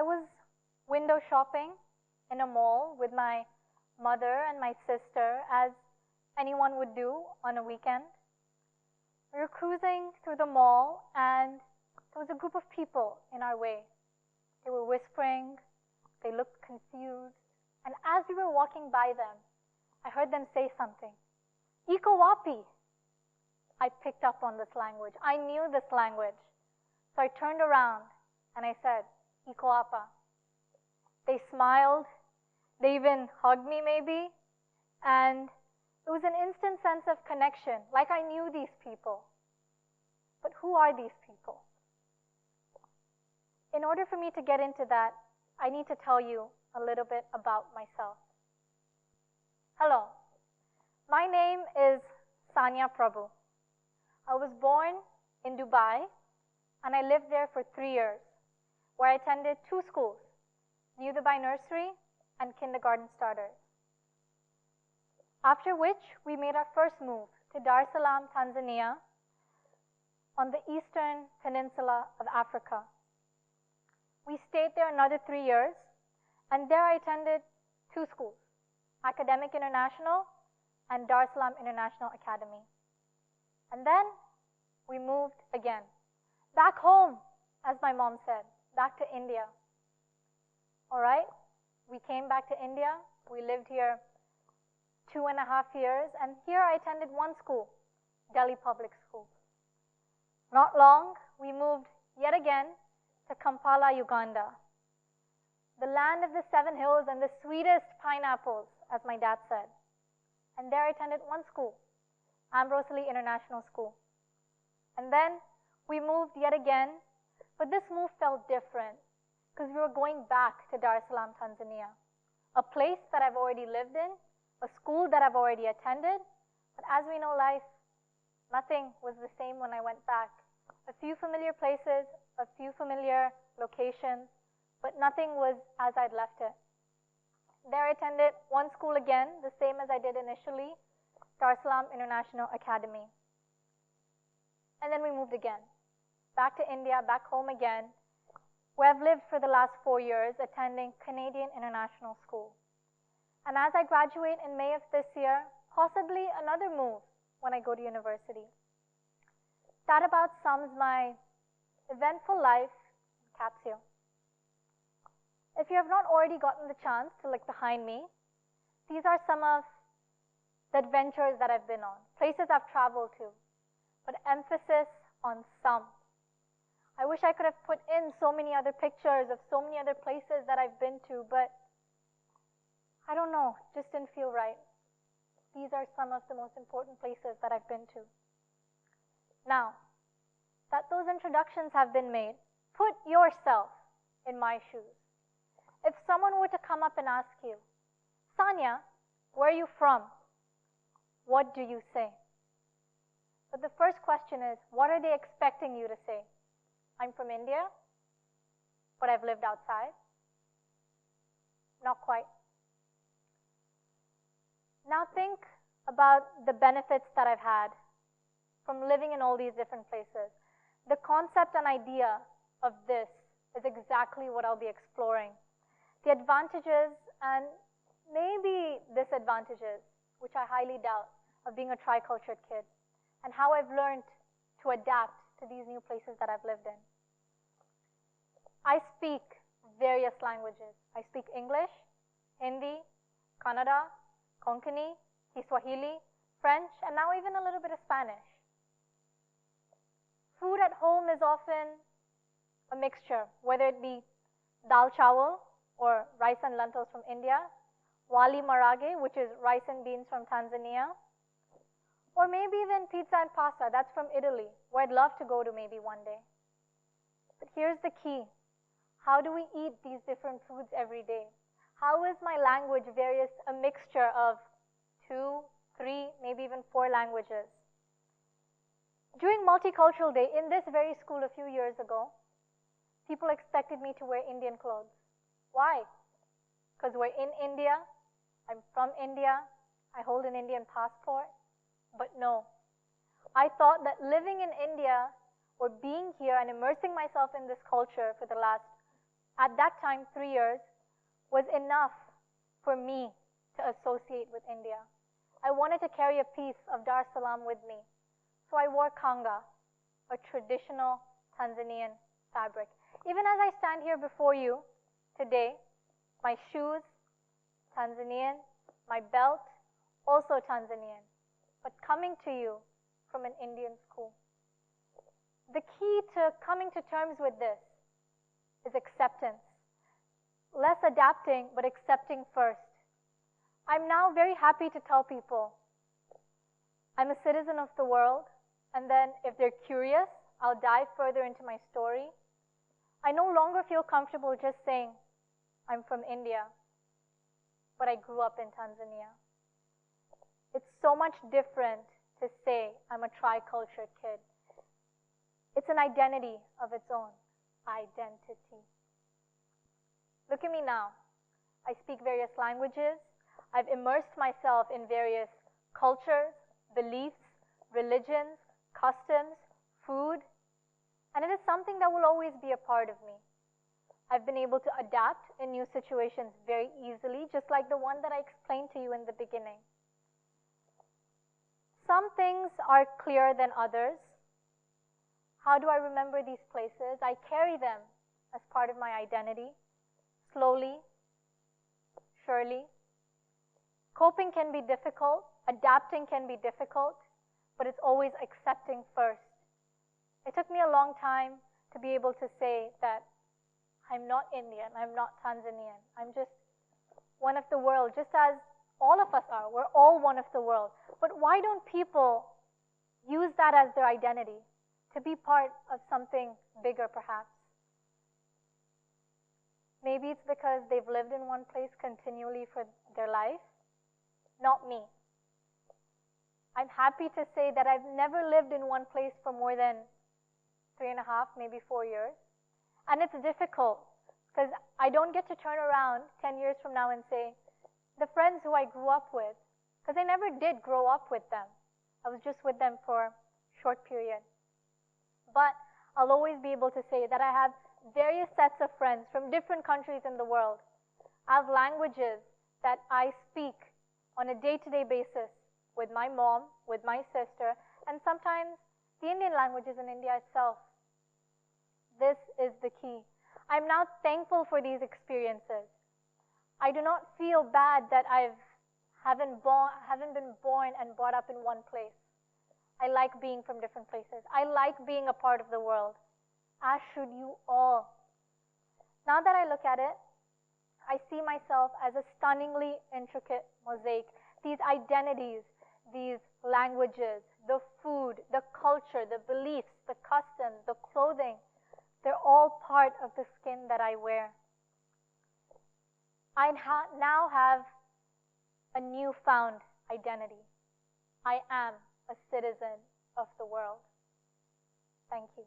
was window shopping in a mall with my mother and my sister, as anyone would do on a weekend. We were cruising through the mall, and there was a group of people in our way. They were whispering, they looked confused, and as we were walking by them, I heard them say something. Iko wapi? I picked up on this language. I knew this language. So I turned around and I said, Iko apa? They smiled. They even hugged me maybe. And it was an instant sense of connection, like I knew these people. But who are these people? In order for me to get into that, I need to tell you a little bit about myself. Hello, my name is Saniya Prabhu. I was born in Dubai, and I lived there for 3 years, where I attended 2 schools, New Dubai Nursery and Kindergarten Starters. After which, we made our first move to Dar es Salaam, Tanzania, on the eastern peninsula of Africa. We stayed there another 3 years, and there I attended 2 schools, Academic International and Dar es Salaam International Academy. And then we moved again, back home, as my mom said, back to India. All right, we came back to India. We lived here 2.5 years, and here I attended 1 school, Delhi Public School. Not long, we moved yet again to Kampala, Uganda, the land of the 7 hills and the sweetest pineapples, as my dad said. And there I attended 1 school, Ambrose Lee International School. And then we moved yet again, but this move felt different because we were going back to Dar es Salaam, Tanzania, a place that I've already lived in, a school that I've already attended. But as we know life, nothing was the same when I went back. A few familiar places, a few familiar locations, but nothing was as I'd left it. There I attended 1 school again, the same as I did initially, Dar es Salaam International Academy. And then we moved again, back to India, back home again, where I've lived for the last 4 years, attending Canadian International School. And as I graduate in May of this year, possibly another move when I go to university. That about sums my eventful life in capsule. If you have not already gotten the chance to look behind me, these are some of the adventures that I've been on, places I've traveled to, but emphasis on some. I wish I could have put in so many other pictures of so many other places that I've been to, but I don't know, just didn't feel right. These are some of the most important places that I've been to. Now, that those introductions have been made, put yourself in my shoes. If someone were to come up and ask you, Saniya, where are you from? What do you say? But the first question is, what are they expecting you to say? I'm from India, but I've lived outside. Not quite. Now think about the benefits that I've had from living in all these different places. The concept and idea of this is exactly what I'll be exploring. The advantages and maybe disadvantages, which I highly doubt, of being a tri-cultured kid, and how I've learned to adapt to these new places that I've lived in. I speak various languages. I speak English, Hindi, Kannada, Konkani, Kiswahili, French, and now even a little bit of Spanish. Food at home is often a mixture, whether it be dal chawal or rice and lentils from India, wali marage, which is rice and beans from Tanzania, or maybe even pizza and pasta, that's from Italy, where I'd love to go to maybe one day. But here's the key. How do we eat these different foods every day? How is my language a mixture of 2, 3, maybe even 4 languages? During Multicultural Day, in this very school a few years ago, people expected me to wear Indian clothes. Why? Because we're in India, I'm from India, I hold an Indian passport. But no, I thought that living in India or being here and immersing myself in this culture for the last at that time 3 years, was enough for me to associate with India. I wanted to carry a piece of Dar es Salaam with me. So I wore kanga, a traditional Tanzanian fabric. Even as I stand here before you today, my shoes, Tanzanian, my belt, also Tanzanian, but coming to you from an Indian school. The key to coming to terms with this is acceptance. Less adapting, but accepting first. I'm now very happy to tell people I'm a citizen of the world, and then if they're curious, I'll dive further into my story. I no longer feel comfortable just saying I'm from India, but I grew up in Tanzania. It's so much different to say I'm a tricultured kid. It's an identity of its own. Identity. Look at me now. I speak various languages. I've immersed myself in various cultures, beliefs, religions, customs, food, and it is something that will always be a part of me. I've been able to adapt in new situations very easily, just like the one that I explained to you in the beginning. Some things are clearer than others. How do I remember these places? I carry them as part of my identity, slowly, surely. Coping can be difficult, adapting can be difficult, but it's always accepting first. It took me a long time to be able to say that I'm not Indian, I'm not Tanzanian, I'm just one of the world, just as all of us are. We're all one of the world. But why don't people use that as their identity, to be part of something bigger perhaps? Maybe it's because they've lived in one place continually for their life. Not me. I'm happy to say that I've never lived in one place for more than 3.5, maybe 4 years. And it's difficult because I don't get to turn around 10 years from now and say, the friends who I grew up with, because I never did grow up with them. I was just with them for a short period. But I'll always be able to say that I have various sets of friends from different countries in the world. I have languages that I speak on a day-to-day basis with my mom, with my sister, and sometimes the Indian languages in India itself. This is the key. I'm now thankful for these experiences. I do not feel bad that I haven't been born and brought up in one place. I like being from different places. I like being a part of the world, as should you all. Now that I look at it, I see myself as a stunningly intricate mosaic. These identities, these languages, the food, the culture, the beliefs, the customs, the clothing, they're all part of the skin that I wear. I now have a newfound identity. I am a citizen of the world. Thank you.